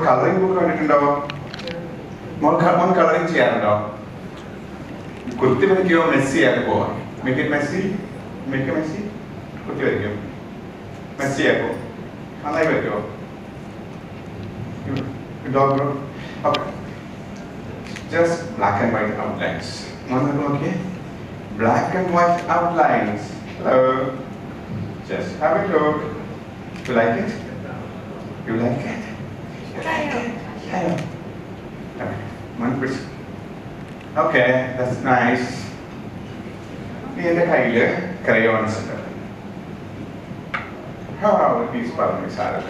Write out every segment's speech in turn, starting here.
Colouring book കണ്ടിട്ടുണ്ടോ? മോൻ colouring ചെയ്യാറുണ്ടോ? കുത്തി വരയ്ക്കോ മെസ്സി ആക്കോ? Make it messy, make messy. കുത്തി വരയ്ക്കോ മെസ്സി ആക്കോ? നന്നായി വരയ്ക്കോ? Dog bro. Okay, just black and white outlines. നോക്കിയേ, black and white outlines. Just have a look. You like it? You like it? Hello. Okay, that's nice. In the kayile crayons ഉണ്ട്. These problems are.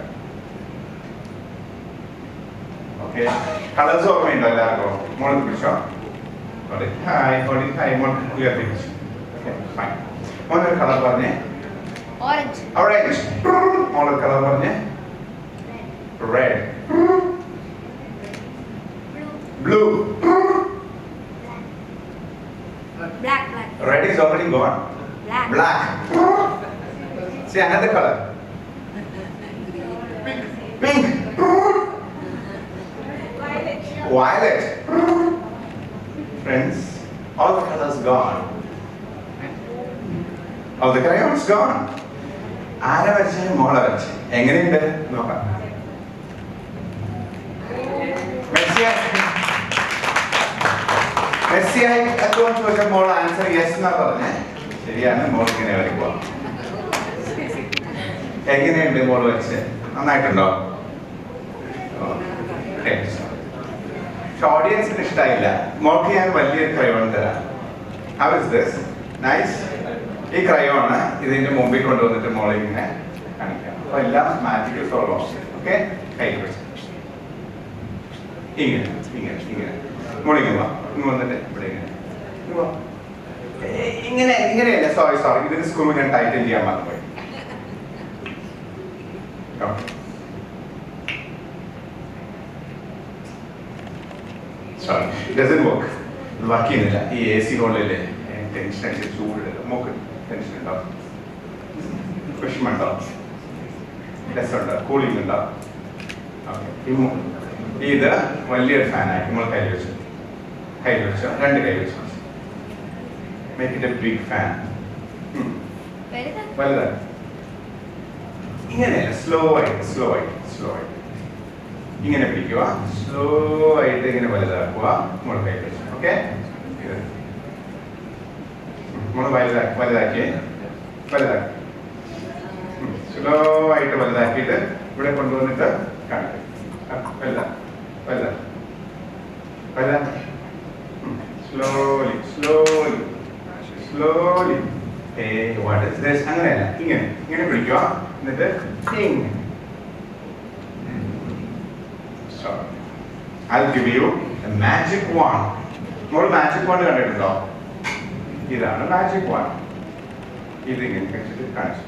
Okay. Colors ഓർമ്മയുണ്ടോ എല്ലാവർക്കും? മോൾക്ക് പിടിച്ചോ? Hi, മോൾ clear പിടിച്ചു. Okay, fine. മോനൊരു colour പറഞ്ഞേ. Orange. Orange. മോളൊരു colour പറഞ്ഞേ. Red. Blue. Black. Red is already gone. Black. See another color. Pink. Violet. Friends, all the colors gone. All the crayons gone. ആരെ വരച്ചേ? മോളെ വരച്ചേ. എങ്ങനെയുണ്ട് നോക്കാം. മെസ്സിയായി എത്തുമെന്ന് ചോദിച്ചാൽ മോൾ ആൻസർ യെസ് എന്നാ പറഞ്ഞേ. ശരിയാണ്, മോൾ ഇങ്ങനെ വരയ്ക്കുക. എങ്ങനെയുണ്ട് മോൾ വരച്ച്? നന്നായിട്ടുണ്ടോ? പക്ഷെ ഓഡിയൻസിന് ഇഷ്ടമായില്ല. മോൾക്ക് ഞാൻ വലിയൊരു ക്രയോൺ തരാം. How is this? നൈസ്. ഈ ക്രയോണ് ഇതിന്റെ മുമ്പിൽ കൊണ്ടുവന്നിട്ട് മോളെ ഇങ്ങനെ കാണിക്കാം. അപ്പൊ എല്ലാം മാജിക്കൽ സോൾവ് ഓപ്ഷൻ. ഓക്കെ, കൈ വെച്ച് ഇങ്ങനെ മോളിങ്ങനെ വാ. ഇങ്ങ് വന്നിട്ട് ഇവിടെ ഇങ്ങനെയല്ല. സോറി ഇതിന് സ്ക്രൂ ഞാൻ ടൈറ്റൻ ചെയ്യാൻ മറന്നുപോയി. Sorry, doesn't work. ഇത് വർക്ക് ചെയ്യുന്നില്ല. ഈ AC ഹോളിലെ ടെൻഷൻ അടിച്ച് ചൂടില്ല. മോക്ക് ടെൻഷൻ ഉണ്ടാവും, വിഷമമുണ്ടാവും, രസമുണ്ട്, കൂളിംഗ് ഉണ്ടാവും. ഓക്കെ, ഇത് വലിയൊരു ഫാനായി നമ്മൾ കയ്യിൽ വെച്ചു. രണ്ട് കൈ വെച്ചു. Make it a big fan. വലുതാണ്. ഇങ്ങനെയല്ല, സ്ലോ ആയിട്ട് ഇങ്ങനെ പിടിക്കുക. സ്ലോ ആയിട്ട് ഇങ്ങനെ വലുതാക്കുക. നമ്മൾ കൈ വെച്ചു. ഓക്കെ, നമ്മൾ വലുതാക്കി സ്ലോ ആയിട്ട് വലുതാക്കിയിട്ട് ഇവിടെ കൊണ്ടുവന്നിട്ട് കാണിക്കും. വലുതാ slowly. Hey, what is this? അങ്ങനെയല്ല, ഇങ്ങനെ പിടിക്കുക. എന്നിട്ട് so I'll give you a magic wand. മോൾ മാജിക് വാണ്ട് കണ്ടിട്ടുണ്ടോ? ഇതാണ് മാജിക് വാണ്ട്. ഇത് ഇങ്ങനെ വെച്ചിട്ട് കാണിച്ചു.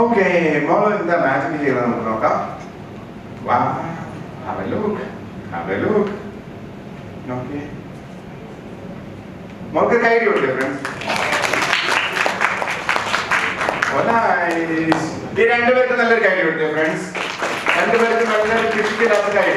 ഓക്കെ, മോൾ എന്താ മാജിക് ചെയ്തത് നമുക്ക് നോക്കാം. വാ, have a look. നോക്കിയേ, മോൾക്ക് കൈ കൊടുത്തേ ഫ്രണ്ട്സ്. ഈ രണ്ടുപേർക്ക് നല്ലൊരു കൈ കൊടുത്തേ ഫ്രണ്ട്സ്. രണ്ടുപേർക്ക് നല്ലൊരു ഫിസിക്കൽ കൈ.